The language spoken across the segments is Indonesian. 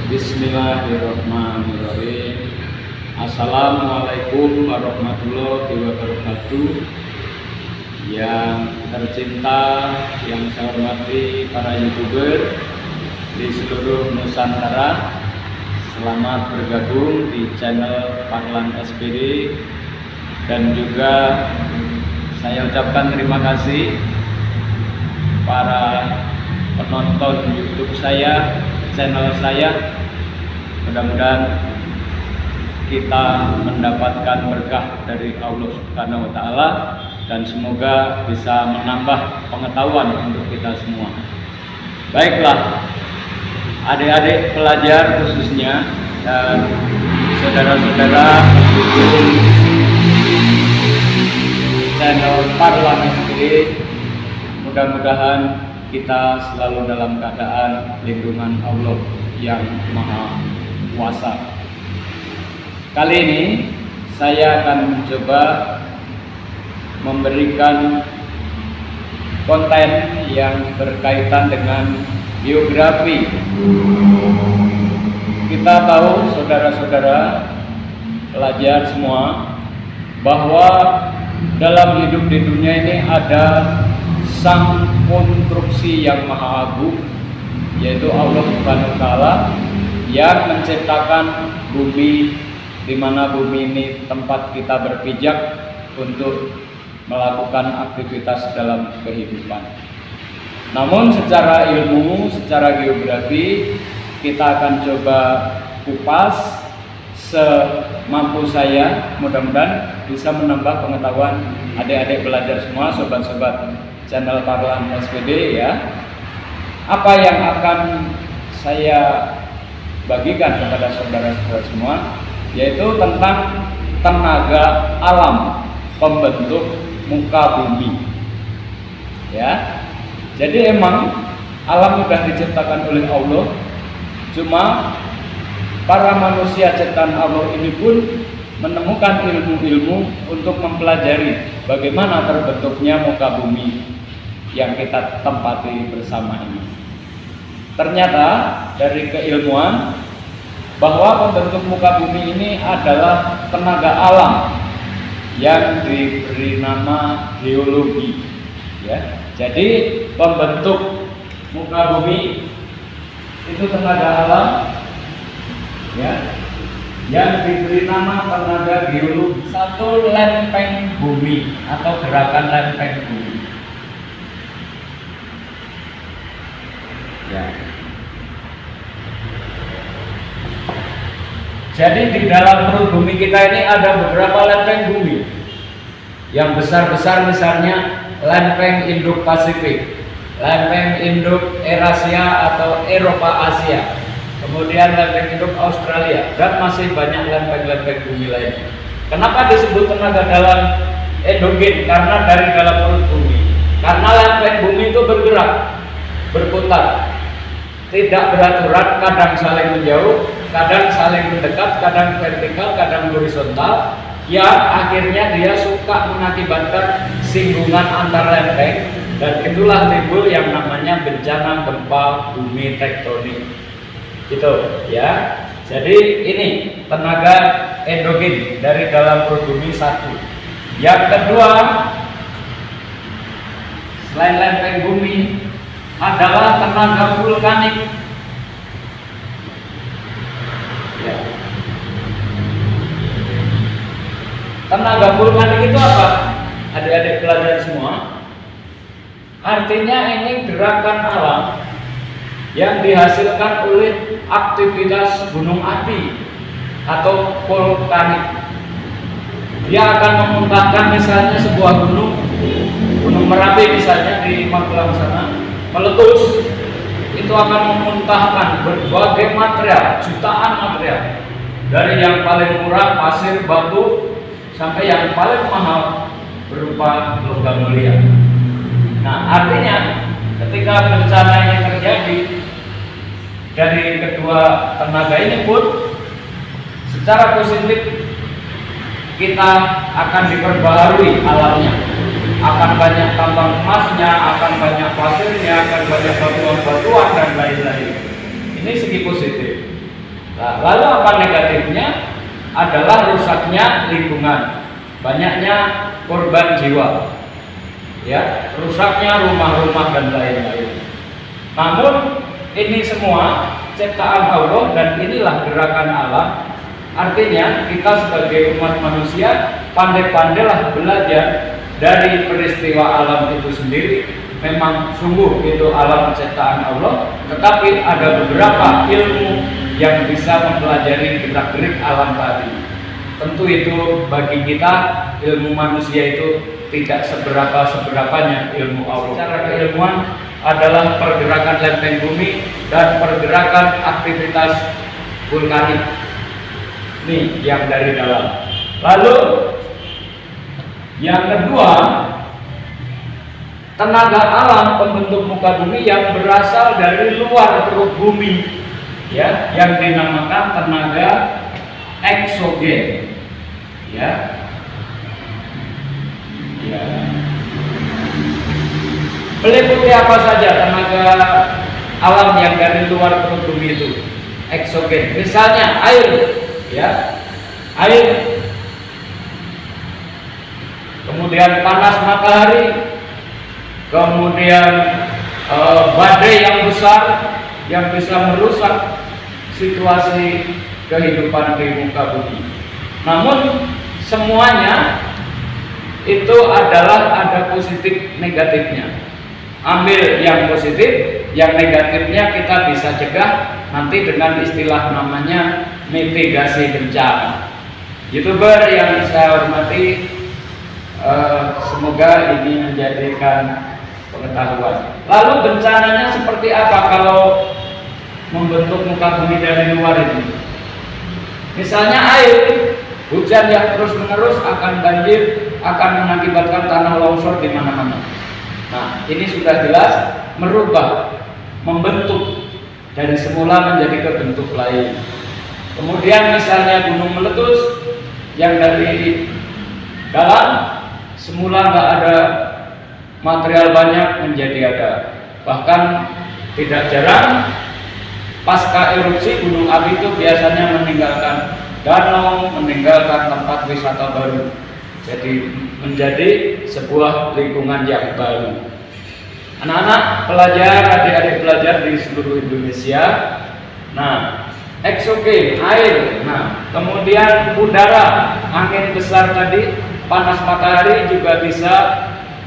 Bismillahirrahmanirrahim. Assalamualaikum warahmatullahi wabarakatuh. Yang tercinta, yang saya hormati para YouTuber di seluruh Nusantara, selamat bergabung di channel Parlan SPD. Dan juga saya ucapkan terima kasih para penonton YouTube saya, channel saya. Mudah-mudahan kita mendapatkan berkah dari Allah Subhanahu wa Ta'ala, dan semoga bisa menambah pengetahuan untuk kita semua. Baiklah, adik-adik pelajar khususnya dan saudara-saudara pendukung channel Parlan SPD, mudah-mudahan kita selalu dalam keadaan lindungan Allah yang Maha Kuasa. Kali ini saya akan mencoba memberikan konten yang berkaitan dengan biografi. Kita tahu, saudara-saudara pelajar semua, bahwa dalam hidup di dunia ini ada Sang Konstruksi yang Maha Agung, yaitu Allah Subhanahu wa Ta'ala, yang menciptakan bumi, di mana bumi ini tempat kita berpijak untuk melakukan aktivitas dalam kehidupan. Namun secara ilmu, secara geografi, kita akan coba kupas semampu saya. Mudah-mudahan bisa menambah pengetahuan adik-adik belajar semua, sobat-sobat channel Parlan SPD ya. Apa yang akan saya bagikan kepada saudara-saudara semua, yaitu tentang tenaga alam pembentuk muka bumi. Ya. Jadi emang alam sudah diciptakan oleh Allah, cuma para manusia ciptaan Allah ini pun menemukan ilmu-ilmu untuk mempelajari bagaimana terbentuknya muka bumi yang kita tempati bersama ini. Ternyata dari keilmuan bahwa pembentuk muka bumi ini adalah tenaga alam yang diberi nama geologi. Ya, jadi pembentuk muka bumi itu tenaga alam ya, yang diberi nama tenaga geologi. Satu lempeng bumi atau gerakan lempeng bumi. Ya. Jadi di dalam perut bumi kita ini ada beberapa lempeng bumi. Yang besar-besar misalnya lempeng Indo-Pasifik, lempeng Indo-Eurasia atau Eropa-Asia, kemudian lempeng Indo-Australia, dan masih banyak lempeng-lempeng bumi lain. Kenapa disebut tenaga dalam endogen? Karena dari dalam perut bumi. Karena lempeng bumi itu bergerak, berputar, tidak beraturan, kadang saling menjauh, kadang saling mendekat, kadang vertikal, kadang horizontal, yang akhirnya dia suka mengakibatkan singgungan antar lempeng, dan itulah timbul yang namanya bencana gempa bumi tektonik. Itu ya. Jadi ini tenaga endogen dari dalam perut bumi satu. Yang kedua, selain lempeng bumi, adalah tenaga vulkanik. Ya. Tenaga vulkanik itu apa? Adik-adik pelajar semua, artinya ini gerakan alam yang dihasilkan oleh aktivitas gunung api atau vulkanik. Dia akan memuntahkan misalnya sebuah gunung Merapi misalnya di Magelang sana, meletus, itu akan memuntahkan berbagai material, jutaan material, dari yang paling murah pasir, batu, sampai yang paling mahal berupa logam mulia. Nah, artinya ketika bencana ini terjadi, dari kedua tenaga ini pun secara positif kita akan diperbaharui alamnya, akan banyak tambang emasnya, akan banyak pasirnya, akan banyak batuan-batuan dan lain-lain. Ini segi positif. Nah, lalu apa negatifnya? Adalah rusaknya lingkungan, banyaknya korban jiwa, ya, rusaknya rumah-rumah dan lain-lain. Namun ini semua ciptaan Allah dan inilah gerakan alam. Artinya kita sebagai umat manusia pandai-pandailah belajar dari peristiwa alam itu sendiri. Memang sungguh itu alam ciptaan Allah, tetapi ada beberapa ilmu yang bisa mempelajari gerak-gerik alam tadi. Tentu itu bagi kita ilmu manusia itu tidak seberapanya ilmu Allah. Secara keilmuan adalah pergerakan lempeng bumi dan pergerakan aktivitas vulkanik. Nih yang dari dalam. Lalu yang kedua, tenaga alam pembentuk muka bumi yang berasal dari luar perut bumi, ya, yang dinamakan tenaga eksogen, ya. Meliputi apa saja tenaga alam yang dari luar perut bumi itu? Eksogen, misalnya air, ya, air, kemudian panas matahari, kemudian badai yang besar yang bisa merusak situasi kehidupan di muka bumi. Namun semuanya itu adalah ada positif negatifnya. Ambil yang positif, yang negatifnya kita bisa cegah nanti dengan istilah namanya mitigasi bencana. YouTuber yang saya hormati, semoga ini menjadikan pengetahuan. Lalu bencananya seperti apa kalau membentuk muka bumi dari luar ini? Misalnya air, hujan yang terus-menerus akan banjir, akan mengakibatkan tanah longsor di mana-mana. Nah, ini sudah jelas merubah, membentuk dari semula menjadi ke bentuk lain. Kemudian misalnya gunung meletus yang dari dalam semula nggak ada material banyak menjadi ada. Bahkan tidak jarang pasca erupsi gunung api itu biasanya meninggalkan danau, meninggalkan tempat wisata baru. Jadi menjadi sebuah lingkungan yang baru. Anak-anak pelajar, adik-adik pelajar di seluruh Indonesia. Nah, eksogen, air. Nah, kemudian udara, angin besar tadi, panas matahari juga bisa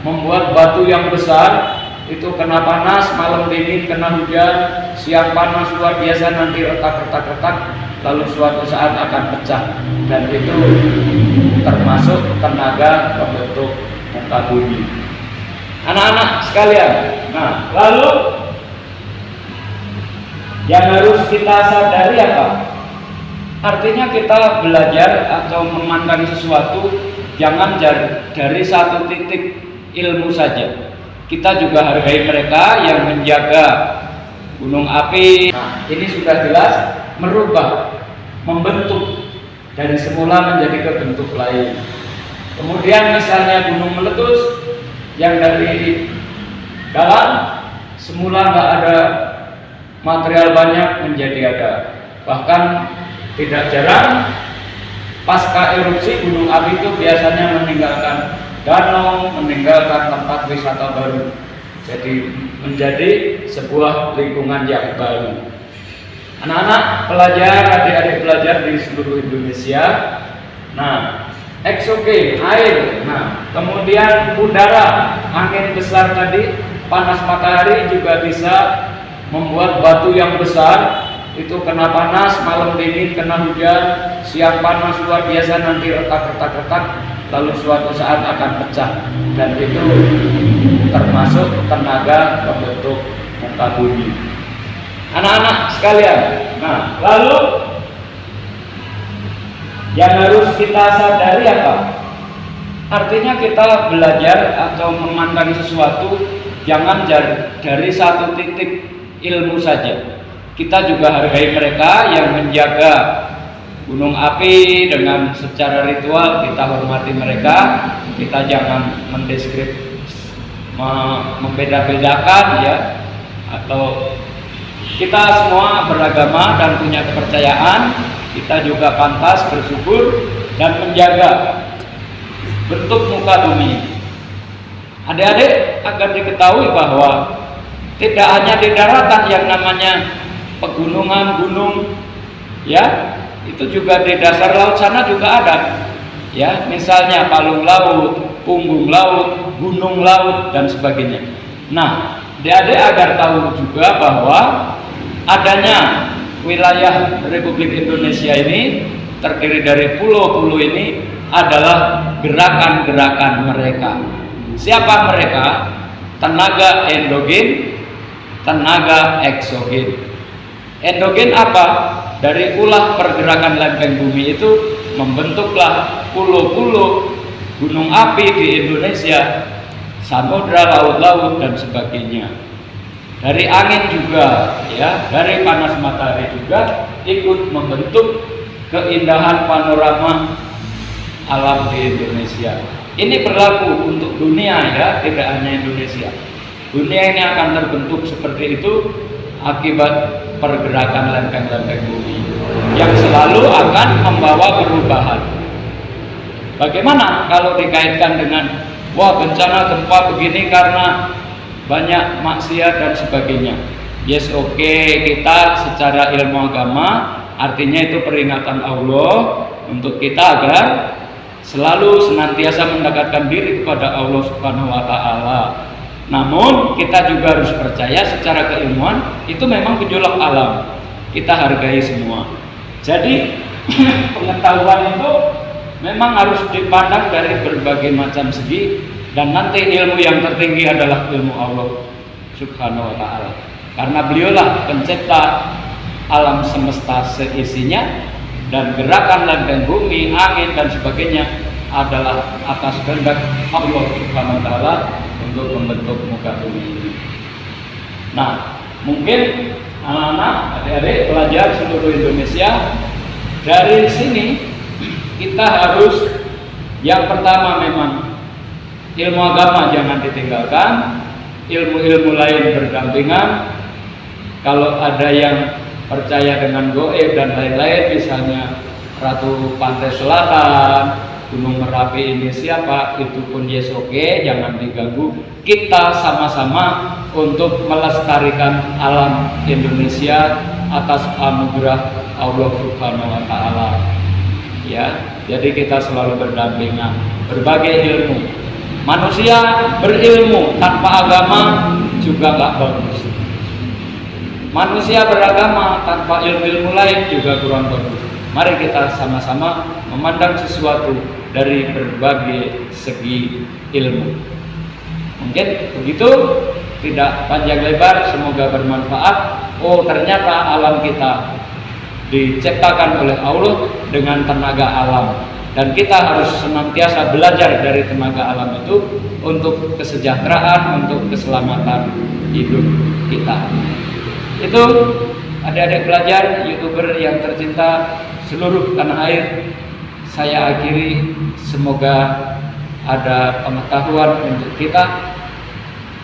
membuat batu yang besar itu kena panas, malam dingin kena hujan, siang panas luar biasa nanti retak-retak, lalu suatu saat akan pecah, dan itu termasuk tenaga pembentuk muka bumi. Anak-anak sekalian, nah lalu yang harus kita sadari apa? Artinya kita belajar atau memandang sesuatu jangan dari satu titik ilmu saja. Kita juga hargai mereka yang menjaga gunung api. Nah, ini sudah jelas merubah, membentuk dari semula menjadi ke bentuk lain. Kemudian misalnya gunung meletus yang dari dalam semula nggak ada material banyak menjadi ada. Bahkan tidak jarang pasca erupsi gunung api itu biasanya meninggalkan danau, meninggalkan tempat wisata baru. Jadi menjadi sebuah lingkungan yang baru. Anak-anak pelajar, adik-adik pelajar di seluruh Indonesia. Nah, eksogen, air. Nah, kemudian udara, angin besar tadi, panas matahari juga bisa membuat batu yang besar itu kena panas, malam dingin kena hujan, siang panas luar biasa nanti retak-retak, lalu suatu saat akan pecah, dan itu termasuk tenaga pembentuk muka bumi. Anak-anak sekalian, nah lalu yang harus kita sadari apa? Artinya kita belajar atau memandang sesuatu jangan dari satu titik ilmu saja. Kita juga hargai mereka yang menjaga gunung api dengan secara ritual, kita hormati mereka. Kita jangan membeda-bedakan ya, atau Kita semua beragama dan punya kepercayaan, kita juga pantas bersyukur dan menjaga bentuk muka bumi. Adik-adik agar diketahui bahwa tidak hanya di daratan yang namanya pegunungan gunung, ya, itu juga di dasar laut sana juga ada, ya, misalnya palung laut, punggung laut, gunung laut dan sebagainya. Nah, adik-adik agar tahu juga bahwa adanya wilayah Republik Indonesia ini terdiri dari pulau-pulau ini adalah gerakan-gerakan mereka. Siapa mereka? Tenaga endogen, tenaga eksogen. Endogen apa? Dari ulah pergerakan lempeng bumi itu membentuklah pulau-pulau, gunung api di Indonesia, samudra, laut-laut dan sebagainya. Dari angin juga, ya, dari panas matahari juga ikut membentuk keindahan panorama alam di Indonesia. Ini berlaku untuk dunia, ya, tidak hanya Indonesia. Dunia ini akan terbentuk seperti itu akibat pergerakan lempeng-lempeng bumi yang selalu akan membawa perubahan. Bagaimana kalau dikaitkan dengan wah, bencana gempa begini karena banyak maksiat dan sebagainya? Yes, oke, kita secara ilmu agama artinya itu peringatan Allah untuk kita agar selalu senantiasa mendekatkan diri kepada Allah Subhanahu wa taala. Namun kita juga harus percaya secara keilmuan itu memang gejolak alam. Kita hargai semua. Jadi pengetahuan itu memang harus dipandang dari berbagai macam segi, dan nanti ilmu yang tertinggi adalah ilmu Allah Subhanahu wa taala. Karena beliaulah pencipta alam semesta seisinya, dan gerakan lempeng bumi, angin dan sebagainya adalah atas kehendak Allah Subhanahu wa taala untuk membentuk muka bumi ini. Nah, mungkin anak-anak, adik-adik pelajar seluruh Indonesia, dari sini kita harus yang pertama memang ilmu agama jangan ditinggalkan, ilmu-ilmu lain berdampingan. Kalau ada yang percaya dengan goib dan lain-lain, misalnya Ratu Pantai Selatan, Gunung Merapi ini siapa, itu pun yes, oke, jangan diganggu. Kita sama-sama untuk melestarikan alam Indonesia atas anugerah Allah Subhanahu wa taala. Ya, jadi kita selalu berdampingan, berbagai ilmu. Manusia berilmu tanpa agama juga nggak bagus. Manusia beragama tanpa ilmu-ilmu lain juga kurang bagus. Mari kita sama-sama memandang sesuatu dari berbagai segi ilmu. Mungkin begitu, tidak panjang lebar, semoga bermanfaat. Oh, ternyata alam kita diciptakan oleh Allah dengan tenaga alam, dan kita harus senantiasa belajar dari tenaga alam itu untuk kesejahteraan, untuk keselamatan hidup kita. Itu adik-adik pelajar, YouTuber yang tercinta seluruh tanah air, saya akhiri. Semoga ada pengetahuan untuk kita.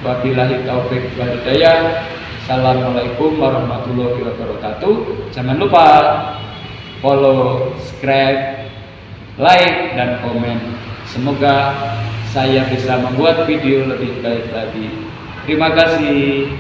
Wabillahi taufik wal hidayah. Assalamualaikum warahmatullahi wabarakatuh. Jangan lupa follow, subscribe, like, dan komen. Semoga saya bisa membuat video lebih baik lagi. Terima kasih.